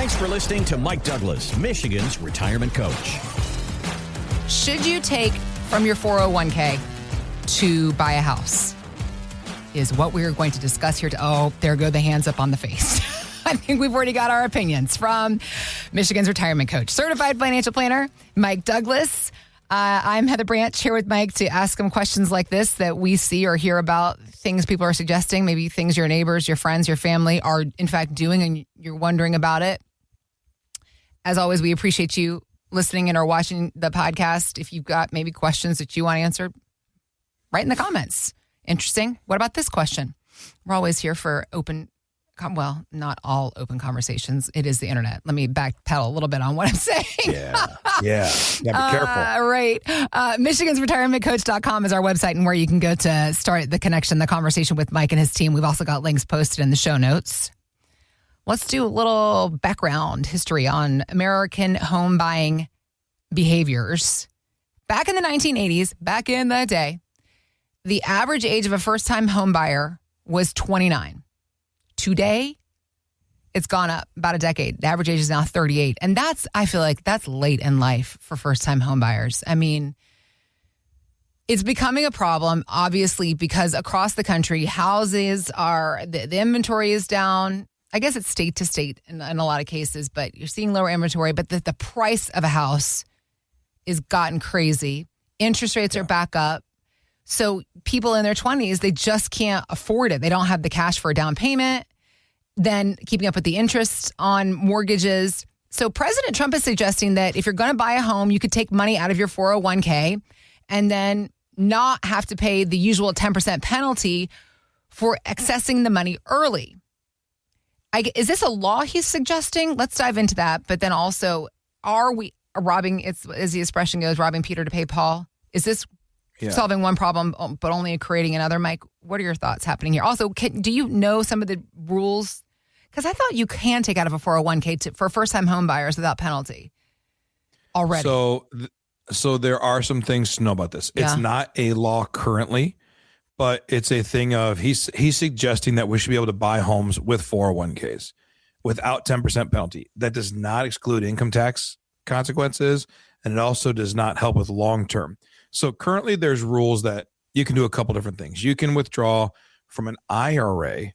Thanks for listening to Mike Douglas, Michigan's retirement coach. Should you take from your 401k to buy a house? Is what we're going to discuss here. There go the hands up on the face. I think we've already got our opinions from Michigan's retirement coach, certified financial planner, Mike Douglas. I'm Heather Branch here with Mike to ask him questions like this that we see or hear about, things people are suggesting, maybe things your neighbors, your friends, your family are in fact doing and you're wondering about it. As always, we appreciate you listening in or watching the podcast. If you've got maybe questions that you want answered, write in the comments. Interesting. What about this question? We're always here for not all open conversations. It is the internet. Let me backpedal a little bit on what I'm saying. Yeah. Be careful. Right. MichigansRetirementCoach.com is our website and where you can go to start the connection, the conversation with Mike and his team. We've also got links posted in the show notes. Let's do a little background history on American home buying behaviors. Back in the 1980s, back in the day, the average age of a first-time home buyer was 29. Today, it's gone up about a decade. The average age is now 38. And I feel like that's late in life for first-time home buyers. I mean, it's becoming a problem, obviously, because across the country, houses the inventory is down. I guess it's state to state in a lot of cases, but you're seeing lower inventory. But the price of a house is gotten crazy. Interest rates are back up. So people in their 20s, they just can't afford it. They don't have the cash for a down payment, then keeping up with the interest on mortgages. So President Trump is suggesting that if you're going to buy a home, you could take money out of your 401k and then not have to pay the usual 10% penalty for accessing the money early. Is this a law he's suggesting? Let's dive into that. But then also, are we robbing, as the expression goes, robbing Peter to pay Paul? Is this solving one problem, but only creating another? Mike, what are your thoughts happening here? Also, do you know some of the rules? Because I thought you can take out of a 401k for first-time home buyers without penalty already. So there are some things to know about this. Yeah. It's not a law currently, but it's a thing of he's suggesting that we should be able to buy homes with 401ks without 10% penalty. That does not exclude income tax consequences, and it also does not help with long-term. So currently there's rules that you can do a couple different things. You can withdraw from an IRA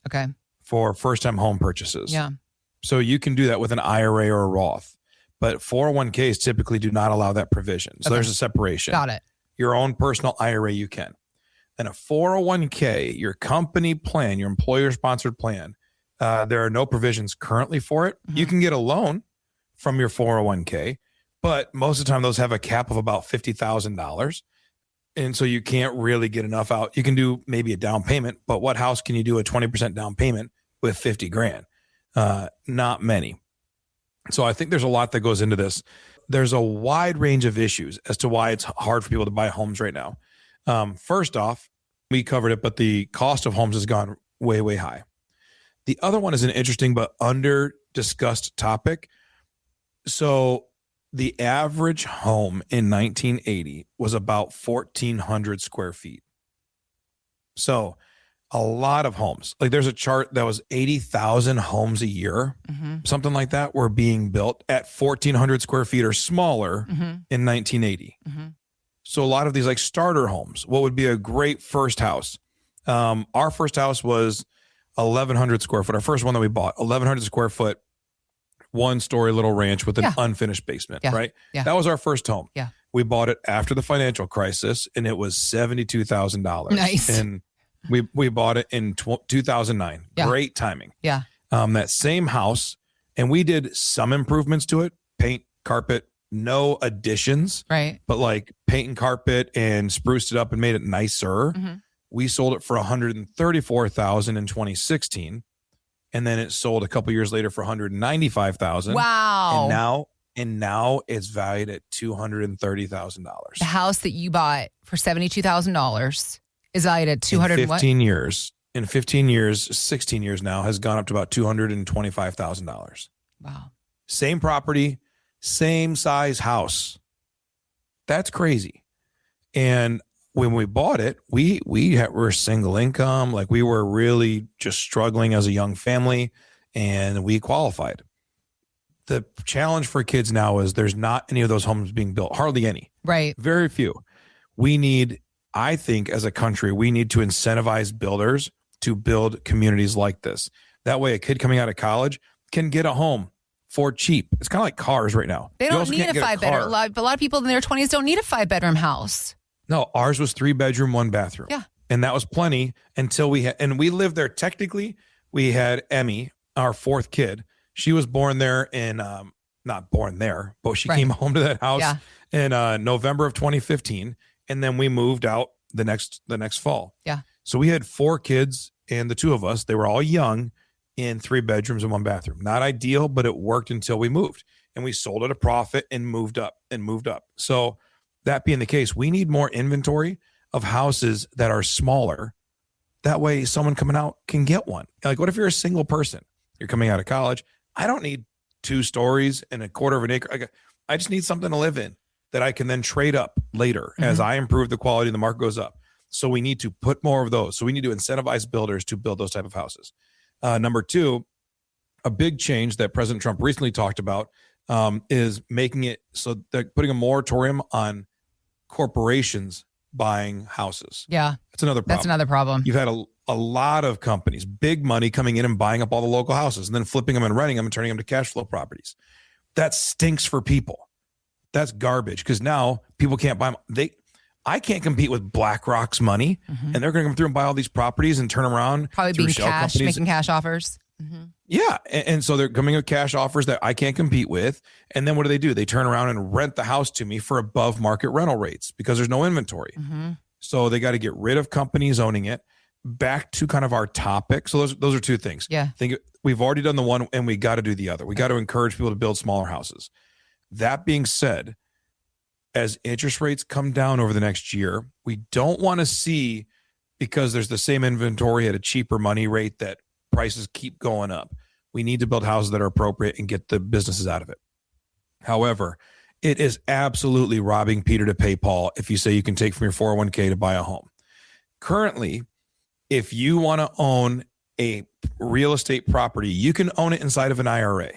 for first-time home purchases. Yeah. So you can do that with an IRA or a Roth. But 401ks typically do not allow that provision. So there's a separation. Got it. Your own personal IRA, you can. And a 401k, your company plan, your employer-sponsored plan, there are no provisions currently for it. Mm-hmm. You can get a loan from your 401k, but most of the time those have a cap of about $50,000. And so you can't really get enough out. You can do maybe a down payment, but what house can you do a 20% down payment with 50 grand? Not many. So I think there's a lot that goes into this. There's a wide range of issues as to why it's hard for people to buy homes right now. First off, we covered it, but the cost of homes has gone way, way high. The other one is an interesting but under-discussed topic. So the average home in 1980 was about 1,400 square feet. So a lot of homes. Like there's a chart that was 80,000 homes a year, something like that, were being built at 1,400 square feet or smaller in 1980. So a lot of these like starter homes, what would be a great first house? Our first house was 1,100 square foot. Our first one that we bought, 1,100 square foot, one-story little ranch with an unfinished basement, right? Yeah. That was our first home. Yeah. We bought it after the financial crisis, and it was $72,000. Nice. And we bought it in 2009. Yeah. Great timing. Yeah. That same house, and we did some improvements to it, paint, carpet, no additions, right? But like paint and carpet and spruced it up and made it nicer. We sold it for $134,000 in 2016. And then it sold a couple years later for $195,000. Wow. And now it's valued at $230,000. The house that you bought for $72,000 is valued at $200,000 in 15 years. In 15 years, 16 years now, has gone up to about $225,000. Wow. Same property, same size house. That's crazy. And when we bought it, we were single income. Like we were really just struggling as a young family, and we qualified. The challenge for kids now is there's not any of those homes being built, hardly any, Right. very few. We need, I think as a country, we need to incentivize builders to build communities like this. That way a kid coming out of college can get a home for cheap. It's kind of like cars right now. They You don't also need can't a get 5-bedroom. car. A lot of people in their 20s don't need a 5-bedroom house. No, ours was 3-bedroom, 1-bathroom. Yeah. And that was plenty until we had, and we lived there. Technically, we had Emmy, our 4th kid. She was born there in, not born there, but she Right. came home to that house Yeah. in November of 2015. And then we moved out the next fall. Yeah. So we had 4 kids and the 2 of us, they were all young in 3 bedrooms and 1 bathroom. Not ideal, but it worked until we moved and we sold at a profit and moved up. So that being the case, we need more inventory of houses that are smaller. That way someone coming out can get one. Like, what if you're a single person? You're coming out of college. I don't need 2 stories and 1/4 of an acre. I just need something to live in that I can then trade up later as I improve the quality and the market goes up. So we need to put more of those. So we need to incentivize builders to build those type of houses. Number 2, a big change that President Trump recently talked about is making it so they're putting a moratorium on corporations buying houses. Yeah. That's another problem. That's another problem. You've had a lot of companies, big money coming in and buying up all the local houses and then flipping them and renting them and turning them to cash flow properties. That stinks for people. That's garbage because now people can't buy them. I can't compete with BlackRock's money, and they're going to come through and buy all these properties and turn around. Probably through being shell cash, companies. making cash offers. Yeah. And so they're coming with cash offers that I can't compete with. And then what do? They turn around and rent the house to me for above market rental rates because there's no inventory. So they got to get rid of companies owning it. Back to kind of our topic. So those are 2 things. Yeah. I think we've already done the one and we got to do the other. We got to encourage people to build smaller houses. That being said, as interest rates come down over the next year, we don't want to see, because there's the same inventory at a cheaper money rate, that prices keep going up. We need to build houses that are appropriate and get the businesses out of it. However, it is absolutely robbing Peter to pay Paul if you say you can take from your 401k to buy a home. Currently, if you want to own a real estate property, you can own it inside of an IRA.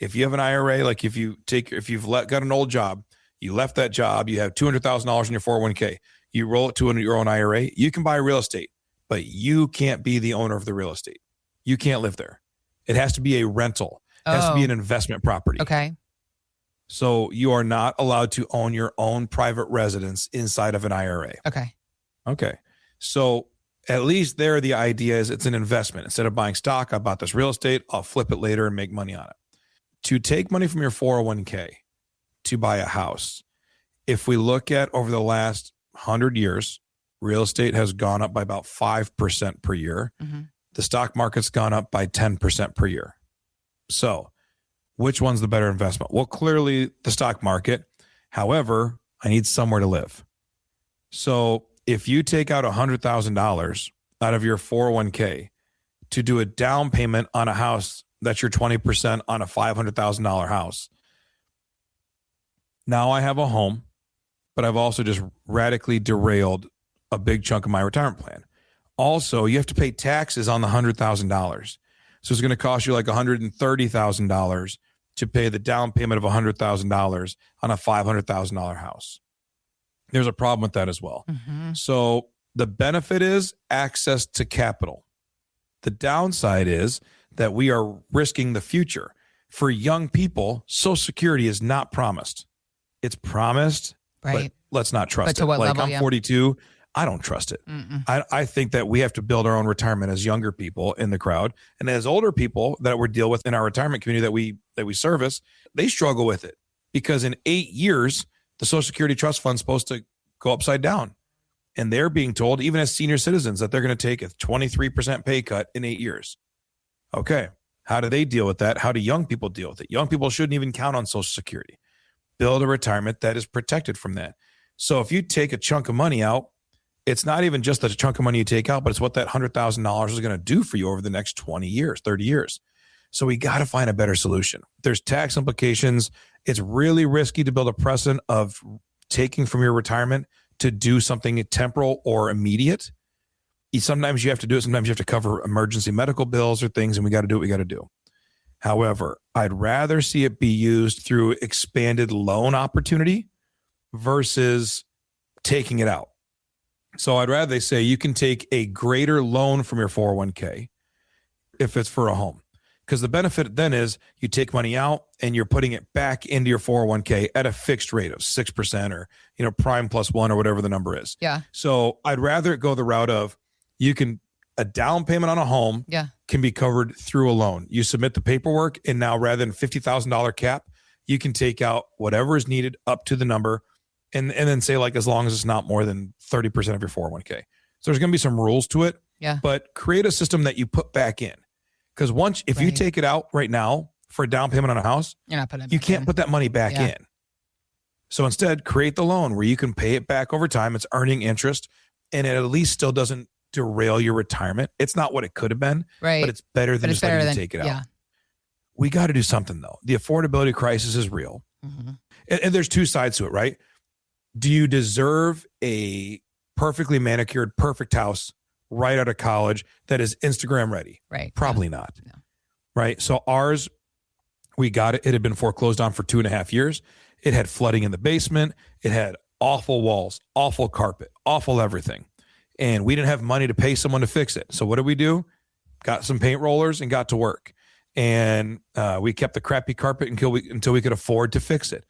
If you have an IRA, like if you've got an old job, you left that job, you have $200,000 in your 401k, you roll it to your own IRA, you can buy real estate, but you can't be the owner of the real estate. You can't live there. It has to be a rental. It has to be an investment property. Okay. So you are not allowed to own your own private residence inside of an IRA. Okay. So at least there, the idea is it's an investment. Instead of buying stock, I bought this real estate, I'll flip it later and make money on it. To take money from your 401k to buy a house, if we look at over the last 100 years, real estate has gone up by about 5% per year. The stock market's gone up by 10% per year. So which one's the better investment? Well, clearly the stock market. However, I need somewhere to live. So if you take out $100,000 out of your 401k to do a down payment on a house that's your 20% on a $500,000 house, now I have a home, but I've also just radically derailed a big chunk of my retirement plan. Also, you have to pay taxes on the $100,000. So it's going to cost you like $130,000 to pay the down payment of $100,000 on a $500,000 house. There's a problem with that as well. So the benefit is access to capital. The downside is that we are risking the future. For young people, Social Security is not promised. It's promised, Right. but let's not trust But to it. what Like level, I'm yeah. 42. I don't trust it. I think that we have to build our own retirement as younger people in the crowd, and as older people that we deal with in our retirement community that we service, they struggle with it because in 8 years, the Social Security Trust Fund is supposed to go upside down, and they're being told, even as senior citizens, that they're going to take a 23% pay cut in 8 years. Okay, how do they deal with that? How do young people deal with it? Young people shouldn't even count on Social Security. Build a retirement that is protected from that. So if you take a chunk of money out, it's not even just the chunk of money you take out, but it's what that $100,000 is going to do for you over the next 20 years, 30 years. So we got to find a better solution. There's tax implications. It's really risky to build a precedent of taking from your retirement to do something temporal or immediate. Sometimes you have to do it. Sometimes you have to cover emergency medical bills or things, and we got to do what we got to do. However, I'd rather see it be used through expanded loan opportunity versus taking it out. So I'd rather they say you can take a greater loan from your 401k if it's for a home. Because the benefit then is you take money out and you're putting it back into your 401k at a fixed rate of 6% or, prime plus 1 or whatever the number is. Yeah. So I'd rather it go the route of a down payment on a home can be covered through a loan. You submit the paperwork, and now rather than $50,000 cap, you can take out whatever is needed up to the number and then say as long as it's not more than 30% of your 401k. So there's going to be some rules to it, but create a system that you put back in. Because if you take it out right now for a down payment on a house, you're not putting it you back can't in. put that money back in. So instead, create the loan where you can pay it back over time. It's earning interest, and it at least still doesn't derail your retirement. It's not what it could have been, but it's better than just letting you take it out. We got to do something, though. The affordability crisis is real. Mm-hmm. And there's two sides to it, right? Do you deserve a perfectly manicured, perfect house right out of college that is Instagram ready? Right. Probably not. No. Right. So ours, we got it. It had been foreclosed on for 2.5 years. It had flooding in the basement. It had awful walls, awful carpet, awful everything. And we didn't have money to pay someone to fix it. So what did we do? Got some paint rollers and got to work. And we kept the crappy carpet until we could afford to fix it.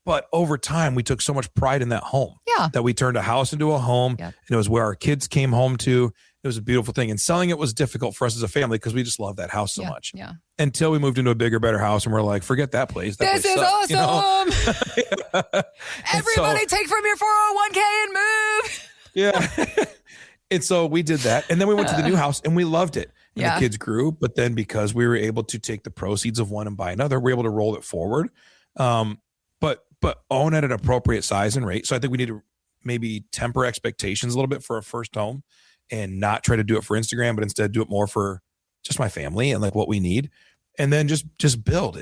But over time, we took so much pride in that home that we turned a house into a home. Yep. And it was where our kids came home to. It was a beautiful thing. And selling it was difficult for us as a family because we just loved that house so much. Yeah. Until we moved into a bigger, better house. And we're like, forget that place. This is awesome. Everybody take from your 401k and move. Yeah. And so we did that. And then we went to the new house and we loved it. And the kids grew. But then because we were able to take the proceeds of one and buy another, we're able to roll it forward. But own at an appropriate size and rate. So I think we need to maybe temper expectations a little bit for a first home and not try to do it for Instagram, but instead do it more for just my family and what we need. And then just build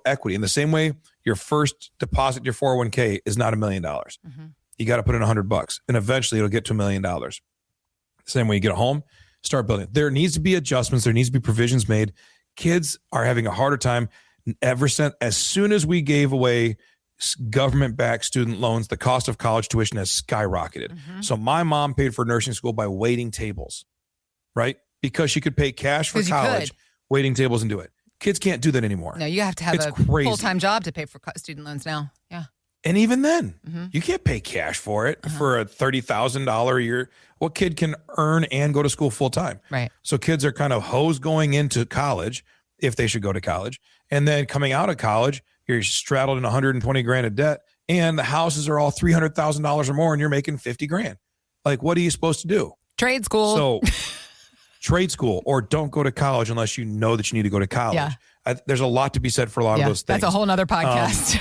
equity. In the same way, your first deposit, your 401k is not $1 million. Mm-hmm. You got to put in $100 and eventually it'll get to $1 million. Same way you get a home, start building. There needs to be adjustments. There needs to be provisions made. Kids are having a harder time as soon as we gave away government-backed student loans, the cost of college tuition has skyrocketed. Mm-hmm. So my mom paid for nursing school by waiting tables, right? Because she could pay cash for college, waiting tables and do it. Kids can't do that anymore. No, you have to have a full-time job to pay for student loans now. Yeah. And even then, you can't pay cash for it for a $30,000 a year. What kid can earn and go to school full-time? Right. So kids are kind of hosed going into college if they should go to college. And then coming out of college, you're straddled in $120,000 of debt, and the houses are all $300,000 or more, and you're making $50,000. What are you supposed to do? Trade school. So, trade school, or don't go to college unless you know that you need to go to college. Yeah. There's a lot to be said for a lot of those things. That's a whole nother podcast.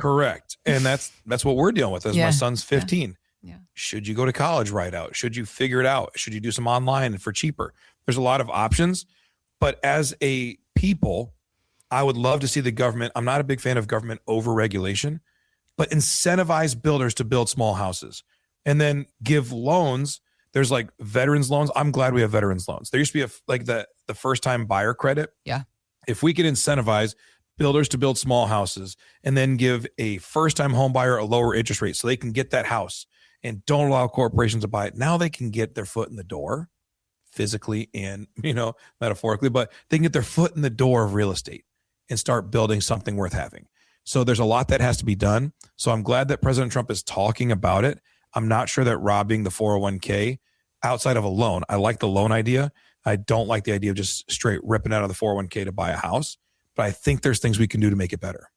Correct, and that's what we're dealing with. As my son's 15. Yeah. Should you go to college right out? Should you figure it out? Should you do some online for cheaper? There's a lot of options, but as a people, I would love to see the government. I'm not a big fan of government overregulation, but incentivize builders to build small houses and then give loans. There's veterans loans. I'm glad we have veterans loans. There used to be the first time buyer credit. Yeah. If we could incentivize builders to build small houses and then give a first time home buyer a lower interest rate so they can get that house and don't allow corporations to buy it. Now they can get their foot in the door physically and, metaphorically, but they can get their foot in the door of real estate and start building something worth having. So there's a lot that has to be done. So I'm glad that President Trump is talking about it. I'm not sure that robbing the 401k outside of a loan. I like the loan idea. I don't like the idea of just straight ripping out of the 401k to buy a house. But I think there's things we can do to make it better.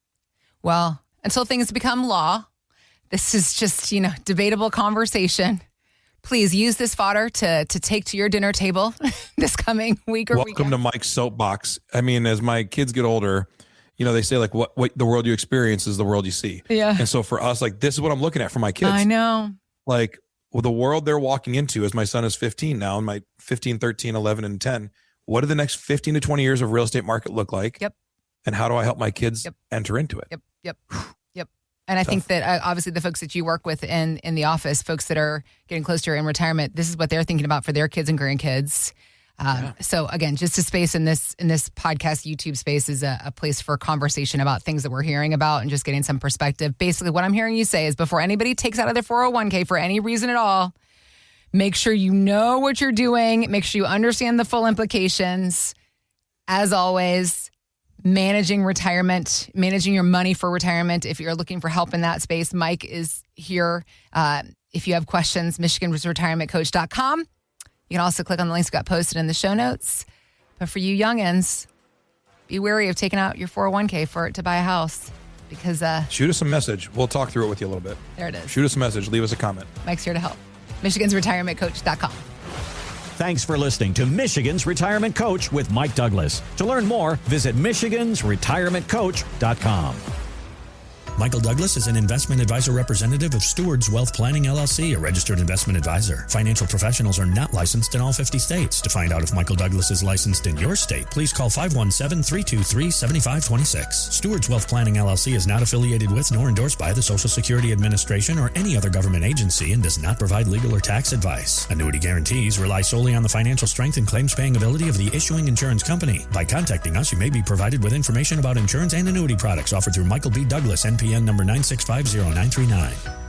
Well, until things become law, this is just, debatable conversation. Please use this fodder to take to your dinner table this coming week or Welcome to Mike's soapbox. I mean, as my kids get older, they say what the world you experience is the world you see. Yeah. And so for us, this is what I'm looking at for my kids. I know. The world they're walking into, as my son is 15 now, and my 15, 13, 11, and 10, what do the next 15 to 20 years of real estate market look like? Yep. And how do I help my kids enter into it? Yep. And I think that obviously the folks that you work with in the office, folks that are getting close to or in retirement, this is what they're thinking about for their kids and grandkids. So again, just a space in this podcast, YouTube space is a place for conversation about things that we're hearing about and just getting some perspective. Basically, what I'm hearing you say is before anybody takes out of their 401k for any reason at all, make sure you know what you're doing. Make sure you understand the full implications. As always, managing retirement, managing your money for retirement. If you're looking for help in that space, Mike is here. If you have questions, MichiganRetirementCoach.com. You can also click on the links that got posted in the show notes. But for you youngins, be wary of taking out your 401k for it to buy a house because... shoot us a message. We'll talk through it with you a little bit. There it is. Shoot us a message. Leave us a comment. Mike's here to help. Michigan'sRetirementCoach.com. Thanks for listening to Michigan's Retirement Coach with Mike Douglas. To learn more, visit Michigan'sRetirementCoach.com. Michael Douglas is an investment advisor representative of Stewards Wealth Planning, LLC, a registered investment advisor. Financial professionals are not licensed in all 50 states. To find out if Michael Douglas is licensed in your state, please call 517-323-7526. Stewards Wealth Planning, LLC is not affiliated with nor endorsed by the Social Security Administration or any other government agency and does not provide legal or tax advice. Annuity guarantees rely solely on the financial strength and claims-paying ability of the issuing insurance company. By contacting us, you may be provided with information about insurance and annuity products offered through Michael B. Douglas, NPN number 9650939.